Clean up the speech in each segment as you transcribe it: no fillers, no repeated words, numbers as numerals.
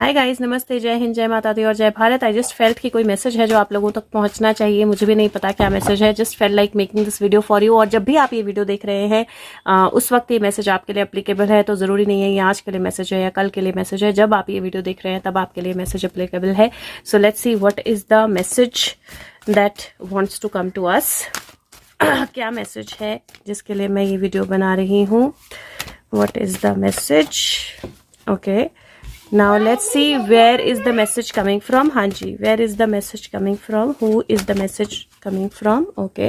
Hi guys, नमस्ते, जय हिंद, जय माता दी और जय भारत। आई जस्ट फेल्ट कि कोई मैसेज है जो आप लोगों तक पहुंचना चाहिए। मुझे भी नहीं पता क्या मैसेज है, just felt like making this video for you. और जब भी आप ये वीडियो देख रहे हैं उस वक्त ये मैसेज आपके लिए एप्लीकेबल है। तो ज़रूरी नहीं है ये आज के लिए मैसेज है या कल के लिए मैसेज है। जब आप ये वीडियो देख रहे हैं तब आपके लिए मैसेज एप्लीकेबल है। So let's see what is the message that wants to come to us. क्या मैसेज है जिसके लिए मैं ये वीडियो बना रही हूँ। What is the message? Okay, now let's see where is the message coming from. Hanji, where is the message coming from? Who is the message coming from? Okay,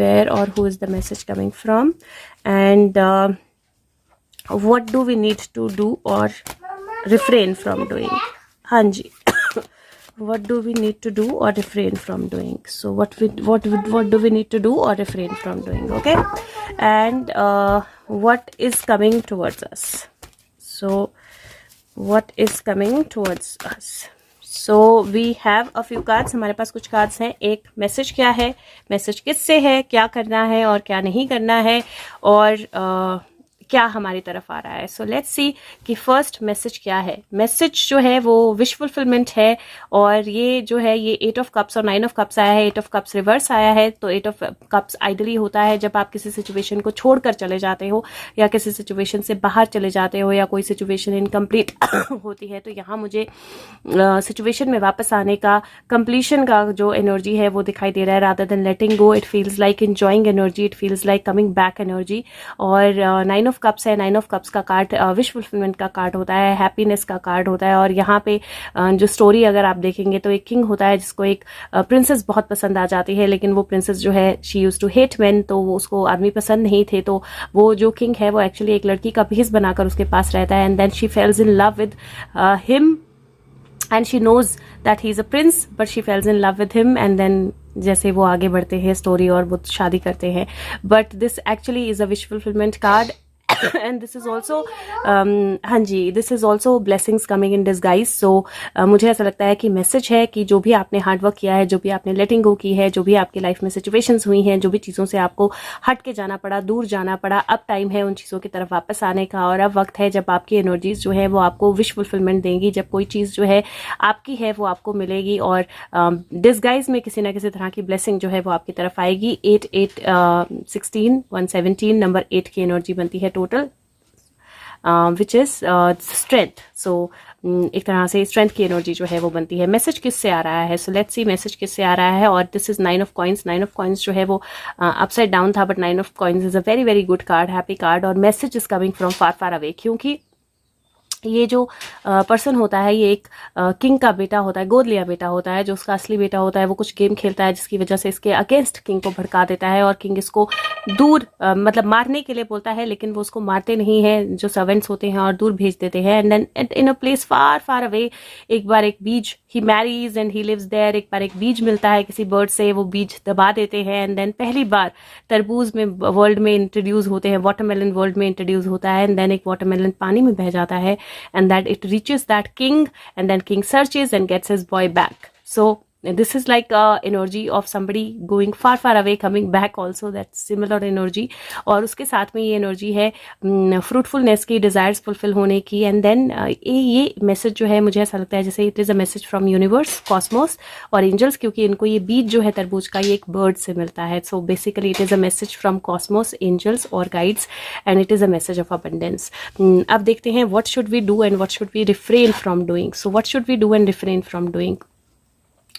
where or who is the message coming from? And what do we need to do or refrain from doing? Hanji, what do we need to do or refrain from doing? So what do we need to do or refrain from doing? Okay, and what is coming towards us? So what is coming towards us? So we have a few cards. हमारे पास कुछ cards हैं। एक message क्या है, message किससे है, क्या करना है और क्या नहीं करना है, और क्या हमारी तरफ आ रहा है। सो लेट्स सी कि फर्स्ट मैसेज क्या है। मैसेज जो है वो विश फुलफिलमेंट है, और ये जो है ये 8 ऑफ कप्स और 9 ऑफ कप्स आया है। 8 ऑफ कप्स रिवर्स आया है। तो 8 ऑफ कप्स आइडली होता है जब आप किसी सिचुएशन को छोड़कर चले जाते हो या किसी सिचुएशन से बाहर चले जाते हो या कोई सिचुएशन इनकम्प्लीट होती है। तो यहाँ मुझे सिचुएशन में वापस आने का, कंप्लीशन का जो एनर्जी है वो दिखाई दे रहा है। Rather than letting go, it feels like enjoying energy, it feels like coming back energy. और 9 ऑफ कप्स है। 9 ऑफ कप्स का कार्ड विश फुलफिलमेंट का कार्ड होता है, हैप्पीनेस का कार्ड होता है। और यहाँ पे जो स्टोरी अगर आप देखेंगे तो एक किंग होता है जिसको एक प्रिंसेस बहुत पसंद आ जाती है, लेकिन वो प्रिंसेस जो है she use to hate man, तो वो उसको आदमी पसंद नहीं थे। तो वो जो किंग है वो एक्चुअली एक लड़की का भेस बनाकर उसके पास रहता है, and then she falls in love with him and she knows that he is a prince, but she falls in love with him. And then जैसे वो आगे बढ़ते हैं स्टोरी और वो शादी करते हैं। But this actually is a wish fulfilment card and this is also हाँ जी, this is also blessings coming in disguise. So मुझे ऐसा लगता है कि मैसेज है कि जो भी आपने हार्डवर्क किया है, जो भी आपने लेटिंग गो की है, जो भी आपकी लाइफ में सिचुएशंस हुई हैं, जो भी चीज़ों से आपको हट के जाना पड़ा, दूर जाना पड़ा, अब टाइम है उन चीज़ों की तरफ वापस आने का। और अब वक्त है जब आपकी एनर्जीज जो है वो आपको विश फुलफिलमेंट देंगी, जब कोई चीज़ जो है आपकी है वो आपको मिलेगी, और डिस्गाइज में किसी ना किसी तरह की ब्लेसिंग जो है वो आपकी तरफ आएगी। 8 8 16 117 नंबर 8 की एनर्जी बनती है टोटल, विच इज स्ट्रेंथ। सो एक तरह से स्ट्रेंथ की एनर्जी जो है वो बनती है। मैसेज किससे आ रहा है? सो लेट्स सी मैसेज किससे आ रहा है। और this is 9 of coins. 9 of coins जो है वो अपसाइड डाउन था, but 9 of coins is a very very good card, happy card. और message is coming from far far away, क्योंकि ये जो पर्सन होता है ये एक किंग का बेटा होता है, गोद लिया बेटा होता है। जो उसका असली बेटा होता है वो कुछ गेम खेलता है जिसकी वजह से इसके अगेंस्ट किंग को भड़का देता है, और किंग इसको दूर मतलब मारने के लिए बोलता है, लेकिन वो उसको मारते नहीं है, जो सर्वेंट्स होते हैं, और दूर भेज देते हैं। And then in a place far far away एक बार एक बीज, he marries and he lives there, एक बार एक बीज मिलता है किसी बर्ड से, वो बीज दबा देते हैं। एंड देन पहली बार तरबूज में वर्ल्ड में इंट्रोड्यूस होते हैं, वाटरमेलन वर्ल्ड में इंट्रोड्यूस होता है। एंड देन एक वाटरमेलन पानी में बह जाता है, and that it reaches that king, and then king searches and gets his boy back. So this is like energy of somebody going far far away coming back also, that's similar energy. और उसके साथ में ये energy है fruitfulness की, desires fulfil होने की। And then ये मैसेज जो है मुझे ऐसा लगता है जैसे it is a message from universe, Cosmos और एंजल्स, क्योंकि इनको ये बीज जो है तरबूज का ये एक बर्ड से मिलता है। So basically it is a message from cosmos, angels और guides, and it is a message of abundance. अब देखते हैं what should we do and what should we refrain from doing. So what should we do and refrain from doing.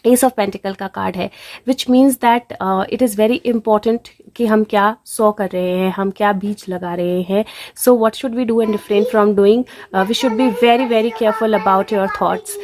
Ace of pentacle का card है, which means that it is very important कि हम क्या सो कर रहे हैं, हम क्या बीज लगा रहे हैं। So what should we do and refrain from doing. We should be very very careful about your thoughts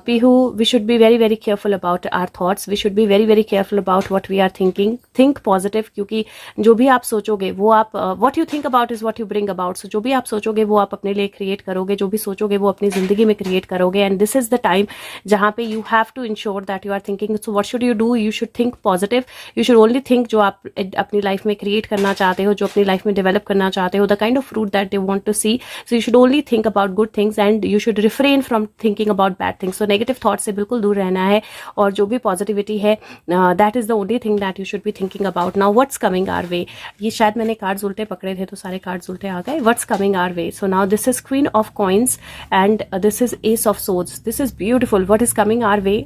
पीहू। We should be very very careful about our thoughts. We should be very very careful about what we are thinking. Think positive, क्योंकि जो भी आप सोचोगे वो आप what you think about is what you bring about. So जो भी आप सोचोगे वो आप अपने लिए क्रिएट करोगे, जो भी सोचोगे वो अपनी जिंदगी में क्रिएट करोगे। And this is the time जहाँ पे you have to ensure that you are thinking. So what should you do? You should think positive. You should only think जो आप अपनी लाइफ में क्रिएट करना चाहते हो, जो अपनी लाइफ में डेवलप करना चाहते हो, the kind of fruit that they want to see, so you should only think about good things and you should refrain from thinking about bad things. So negative thought से बिल्कुल दूर रहना है और जो भी पॉजिटिविटी है that is the only thing that you should be thinking about. Now what's coming our way, ये शायद मैंने कार्ड्स उल्टे पकड़े थे तो सारे कार्ड्स उल्टे आ गए। What's coming our way, so now this is queen of coins and this is ace of swords, this is beautiful. What is coming our way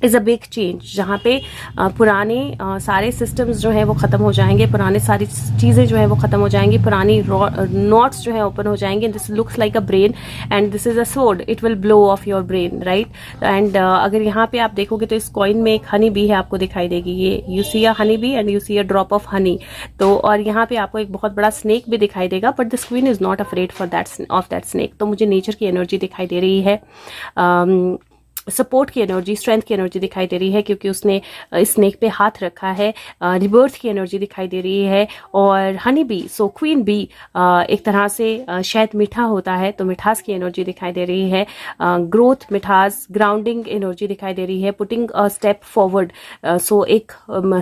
is a big change, जहाँ पे पुराने सारे सिस्टम्स जो हैं वो ख़त्म हो जाएंगे, पुराने सारी चीज़ें जो हैं वो ख़त्म हो जाएंगी, पुरानी नॉट्स जो है ओपन हो जाएंगे। This looks like a brain and this is a sword, it will blow of your brain, right. And अगर यहाँ पे आप देखोगे तो इस कॉइन में एक हनी बी है, आपको दिखाई देगी, ये you see a honey bee and you see a drop of honey. तो और यहाँ पे आपको एक बहुत बड़ा स्नेक भी दिखाई देगा, but this queen is not afraid for that snake. तो मुझे नेचर की एनर्जी दिखाई दे रही है, सपोर्ट की एनर्जी, स्ट्रेंथ की एनर्जी दिखाई दे रही है क्योंकि उसने स्नेक पे हाथ रखा है। रिबर्थ की एनर्जी दिखाई दे रही है और honey bee, so queen bee एक तरह से शायद मीठा होता है तो मिठास की एनर्जी दिखाई दे रही है। ग्रोथ, मिठास, ग्राउंडिंग एनर्जी दिखाई दे रही है, पुटिंग अ स्टेप फॉरवर्ड, सो एक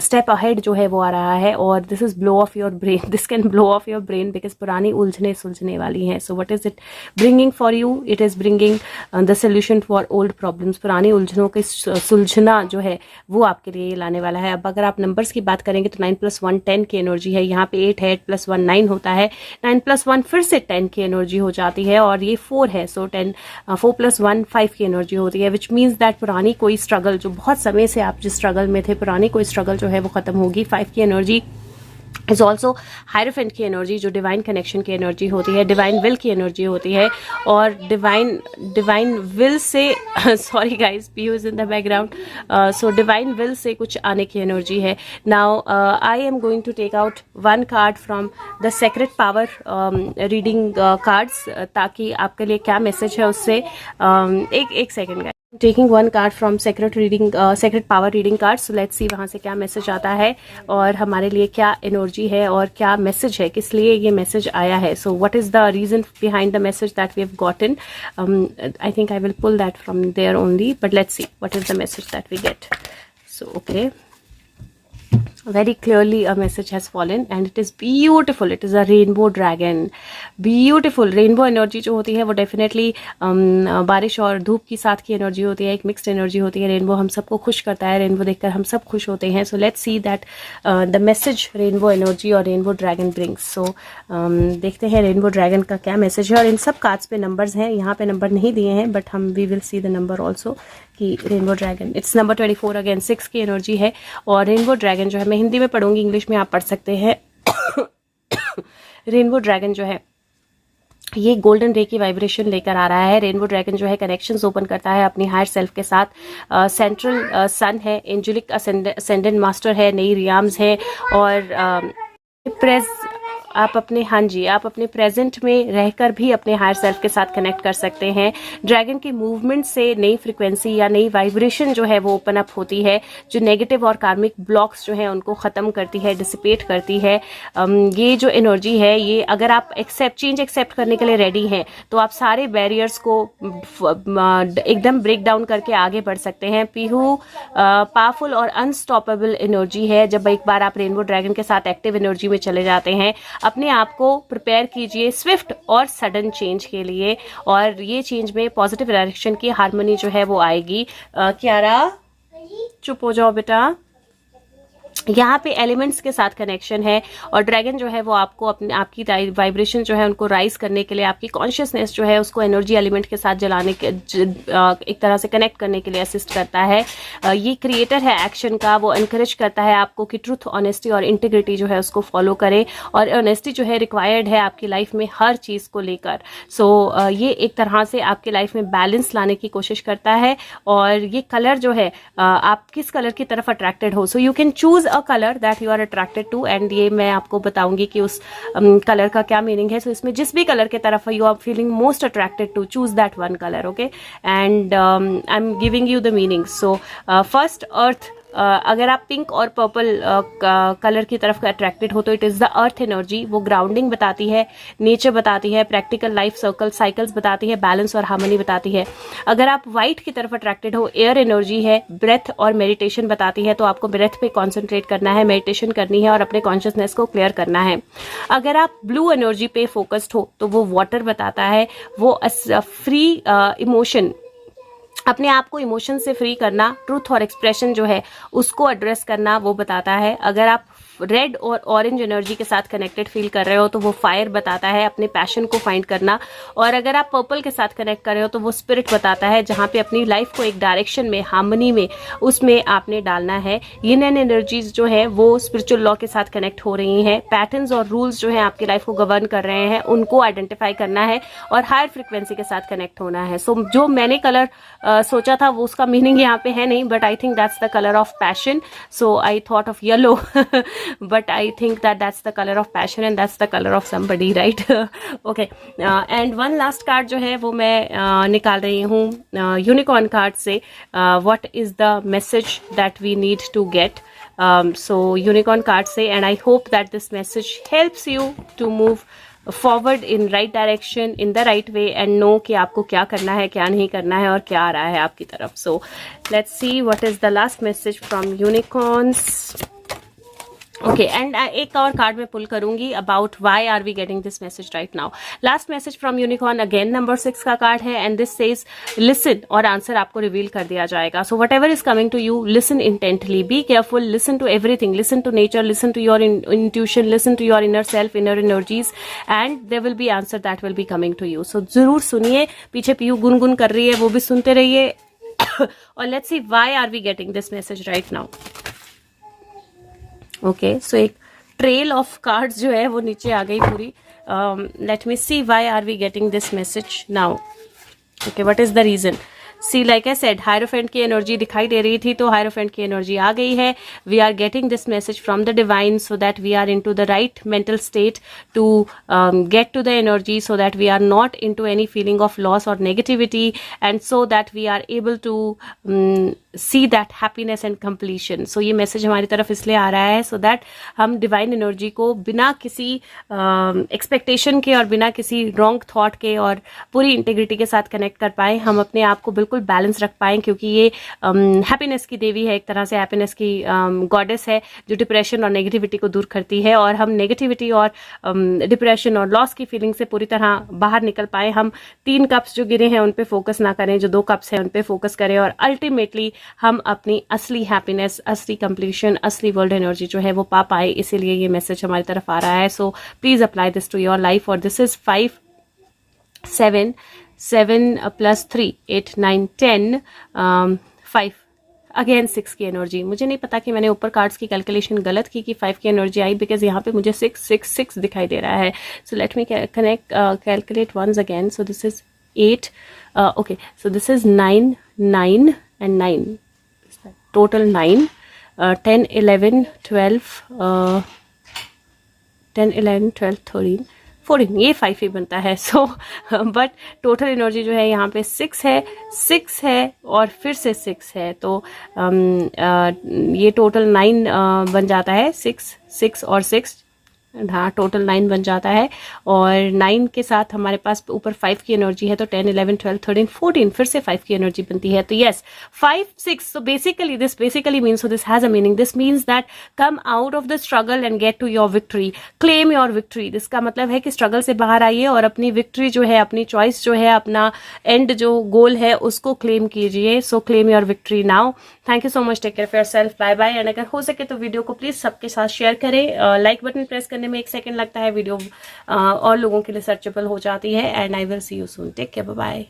स्टेप अहेड जो है वो आ रहा है। और this is blow of your brain, this can blow of your brain because पुरानी उलझने सुलझने वाली हैं। So what is it bringing for you, it is bringing the solution for old problems, पुरानी उलझनों के सुलझना जो है वो आपके लिए लाने वाला है। अब अगर आप नंबर्स की बात करेंगे तो 9 + 1 10 की एनर्जी है, यहाँ पे 8 है, 8 + 1 9 होता है, 9 + 1 फिर से 10 की एनर्जी हो जाती है और ये 4 है, सो 4 + 1 5 की एनर्जी होती है, विच मीन्स दैट पुरानी कोई स्ट्रगल, जो बहुत समय से आप जिस स्ट्रगल में थे, पुरानी कोई स्ट्रगल जो है वो खत्म होगी। 5 की एनर्जी इज ऑल्सो हायरफेंट की एनर्जी, जो डिवाइन कनेक्शन की एनर्जी होती है, डिवाइन विल की एनर्जी होती है और डिवाइन विल से सॉरी गाइज, पीयू is in the background, so divine will से कुछ आने की एनर्जी है। Now I am going to take out 1 card from the secret power reading cards, ताकि आपके लिए क्या मैसेज है उससे एक second guys, taking 1 card from secret power reading card. So let's see वहाँ से क्या मैसेज आता है और हमारे लिए क्या एनर्जी है और क्या मैसेज है, किस लिए ये मैसेज आया है। So what is the reason behind the message that we have gotten, I think I will pull that from there only, but let's see what is the message that we get. So okay, very clearly a message has fallen and it is beautiful, it is a rainbow dragon, beautiful rainbow energy जो होती है वो definitely बारिश और धूप की साथ की एनर्जी होती है, एक मिक्स्ड एनर्जी होती है। रेनबो हम सबको खुश करता है, रेनबो देखकर हम सब खुश होते हैं। सो let's see that the message rainbow energy और रेनबो ड्रैगन ब्रिंग्स। सो देखते हैं रेनबो ड्रैगन का क्या मैसेज है। और इन सब कार्ड्स पे नंबर्स हैं, यहाँ पे नंबर नहीं दिए हैं बट हम we will see the number also कि rainbow dragon, it's number 24 again, 6 की एनर्जी है। और रेनबो ड्रैगन जो है, मैं हिंदी में पढ़ूंगी, इंग्लिश में आप पढ़ सकते हैं। रेनबो ड्रैगन जो है ये गोल्डन रे की वाइब्रेशन लेकर आ रहा है। रेनबो ड्रैगन जो है कनेक्शंस ओपन करता है अपनी हायर सेल्फ के साथ। सेंट्रल सन है, एंजेलिक असेंडेंट मास्टर है, नई रियाम्स है और आप अपने प्रेजेंट में रहकर भी अपने हायर सेल्फ के साथ कनेक्ट कर सकते हैं। ड्रैगन की मूवमेंट से नई फ्रिक्वेंसी या नई वाइब्रेशन जो है वो ओपन अप होती है, जो नेगेटिव और कार्मिक ब्लॉक्स जो हैं उनको ख़त्म करती है, डिसिपेट करती है। ये जो एनर्जी है, ये अगर आप चेंज एक्सेप्ट करने के लिए रेडी हैं तो आप सारे बैरियर्स को एकदम ब्रेक डाउन करके आगे बढ़ सकते हैं। पीहू पावरफुल और अनस्टॉपेबल एनर्जी है। जब एक बार आप रेनबो ड्रैगन के साथ एक्टिव एनर्जी में चले जाते हैं, अपने आप को प्रिपेयर कीजिए स्विफ्ट और सडन चेंज के लिए, और ये चेंज में पॉजिटिव डायरेक्शन की हार्मनी जो है वो आएगी। क्यारा चुप हो जाओ बेटा। यहाँ पे एलिमेंट्स के साथ कनेक्शन है और ड्रैगन जो है वो आपको आपकी वाइब्रेशन जो है उनको राइज करने के लिए, आपकी कॉन्शियसनेस जो है उसको एनर्जी एलिमेंट के साथ जलाने के एक तरह से कनेक्ट करने के लिए असिस्ट करता है। ये क्रिएटर है एक्शन का, वो एनकरेज करता है आपको कि ट्रूथ, ऑनेस्टी और इंटीग्रिटी जो है उसको फॉलो करें, और ऑनेस्टी जो है रिक्वायर्ड है आपकी लाइफ में हर चीज़ को लेकर। सो ये एक तरह से आपकी लाइफ में बैलेंस लाने की कोशिश करता है। और ये कलर जो है, आप किस कलर की तरफ अट्रैक्टेड हो, so you can choose a colour that you are attracted to, and ये मैं आपको बताऊंगी कि उस कलर का क्या मीनिंग है। सो इसमें जिस भी कलर के तरफ you are feeling most attracted to, choose that 1 colour, okay. And I am giving you the meaning. So first earth अगर आप पिंक और पर्पल कलर की तरफ अट्रैक्टेड हो तो it is the earth energy. वो ग्राउंडिंग बताती है, नेचर बताती है, प्रैक्टिकल लाइफ सर्कल साइकिल्स बताती है, बैलेंस और हार्मनी बताती है। अगर आप व्हाइट की तरफ अट्रैक्टेड हो, एयर एनर्जी है, ब्रेथ और मेडिटेशन बताती है, तो आपको ब्रेथ पे कॉन्सेंट्रेट करना है, मेडिटेशन करनी है और अपने कॉन्शियसनेस को क्लियर करना है। अगर आप ब्लू एनर्जी पे फोकस्ड हो तो वो वाटर बताता है, वो फ्री इमोशन, अपने आप को इमोशन से फ्री करना, ट्रूथ और एक्सप्रेशन जो है उसको एड्रेस करना, वो बताता है। अगर आप रेड और ऑरेंज एनर्जी के साथ कनेक्टेड फील कर रहे हो तो वो फायर बताता है, अपने पैशन को फाइंड करना। और अगर आप पर्पल के साथ कनेक्ट कर रहे हो तो वो स्पिरिट बताता है, जहाँ पे अपनी लाइफ को एक डायरेक्शन में, हार्मनी में, उसमें आपने डालना है। यिन एंड एनर्जीज जो है वो स्पिरिचुअल लॉ के साथ कनेक्ट हो रही हैं। पैटर्न्स और रूल्स जो है आपकी लाइफ को गवर्न कर रहे हैं, उनको आइडेंटिफाई करना है और हायर फ्रिक्वेंसी के साथ कनेक्ट होना है। सो जो मैंने कलर सोचा था वो उसका मीनिंग यहाँ पे है नहीं, but I think that's the colour of passion, so I thought of yellow but I think that that's the color of passion and that's the color of somebody, right? Okay, and one last card जो है वो मैं निकाल रही हूँ unicorn card से। what is the message that we need to get? So unicorn card से, and I hope that this message helps you to move forward in right direction, in the right way, and know कि आपको क्या करना है, क्या नहीं करना है और क्या आ रहा है आपकी तरफ। So let's see what is the last message from unicorns. Okay, and एक और कार्ड में पुल करूंगी about why are we getting this message right now. Last message from unicorn again number 6 का कार्ड है, एंड दिस सेज लिसन, और answer आपको reveal कर दिया जाएगा। So whatever is coming to you, listen intently, be careful, listen to everything, listen to nature, listen to your intuition, listen to your inner self, inner energies, and there will be answer that will be coming to you. So जरूर सुनिए, पीछे PU Gungun कर रही है, वो भी सुनते रहिए और let's see why are we getting this message right now. Okay, so एक ट्रेल ऑफ कार्ड्स जो है वो नीचे आ गई पूरी। Let me see why are we getting this message now. Okay, what is the reason? See like I said, hierophant की energy दिखाई दे रही थी तो हायरोफेंट की एनर्जी आ गई है। We are getting this message from the divine so that we are into the right mental state to get to the energy, so that we are not into any feeling of loss और negativity, and so that we are able to see that happiness and completion. So ये message हमारी तरफ इसलिए आ रहा है so that हम divine energy को बिना किसी एक्सपेक्टेशन के और बिना किसी रॉन्ग थॉट के और पूरी इंटेग्रिटी के साथ कनेक्ट कर पाए, हम अपने आप को बिल्कुल बैलेंस रख पाएं, क्योंकि ये हैप्पीनेस की देवी है, एक तरह से हैप्पीनेस की गॉडेस है जो डिप्रेशन और नेगेटिविटी को दूर करती है। और हम नेगेटिविटी और डिप्रेशन और लॉस की फीलिंग से पूरी तरह बाहर निकल पाए। हम 3 कप्स जो गिरे हैं उन पे फोकस ना करें, जो 2 कप्स हैं उन पे फोकस करें, और अल्टीमेटली हम अपनी असली हैप्पीनेस, असली कंप्लीशन, असली वर्ल्ड एनर्जी जो है वो पा पाए। इसीलिए ये मैसेज हमारी तरफ आ रहा है। So please apply this to your life. और दिस इज 5 7 plus 3 8 9 10 5 अगेन 6 की एनर्जी। मुझे नहीं पता कि मैंने ऊपर कार्ड्स की कैलकुलेशन गलत की कि 5 की एनर्जी आई, बिकॉज यहाँ पे मुझे 6 6 6 दिखाई दे रहा है। So let me connect calculate once again. So this is 8, okay, so this is 9 9 and 9, total 9, 10 11 12 10 11 12 13 14, ये 5 ही बनता है। सो बट टोटल एनर्जी जो है यहाँ पे 6 है और फिर से 6 है, तो ये टोटल 9 बन जाता है। 6 और 6, हाँ, टोटल 9 बन जाता है। और 9 के साथ हमारे पास ऊपर 5 की एनर्जी है, तो 10 11 12 13 14 फिर से 5 की एनर्जी बनती है। तो yes, 5 6, so basically this basically means, so this has a meaning, this means that come out of the struggle and get to your victory, claim your victory। इसका मतलब है कि स्ट्रगल से बाहर आइए और अपनी विक्ट्री जो है, अपनी चॉइस जो है, अपना एंड जो गोल है उसको क्लेम कीजिए। So claim your victory now. Thank you so much, take care of yourself, bye bye. And अगर हो सके तो वीडियो को प्लीज सबके साथ शेयर करें। लाइक बटन प्रेस करने में 1 सेकंड लगता है, वीडियो और लोगों के लिए सर्चेबल हो जाती है। And I will see you soon, take care, bye bye.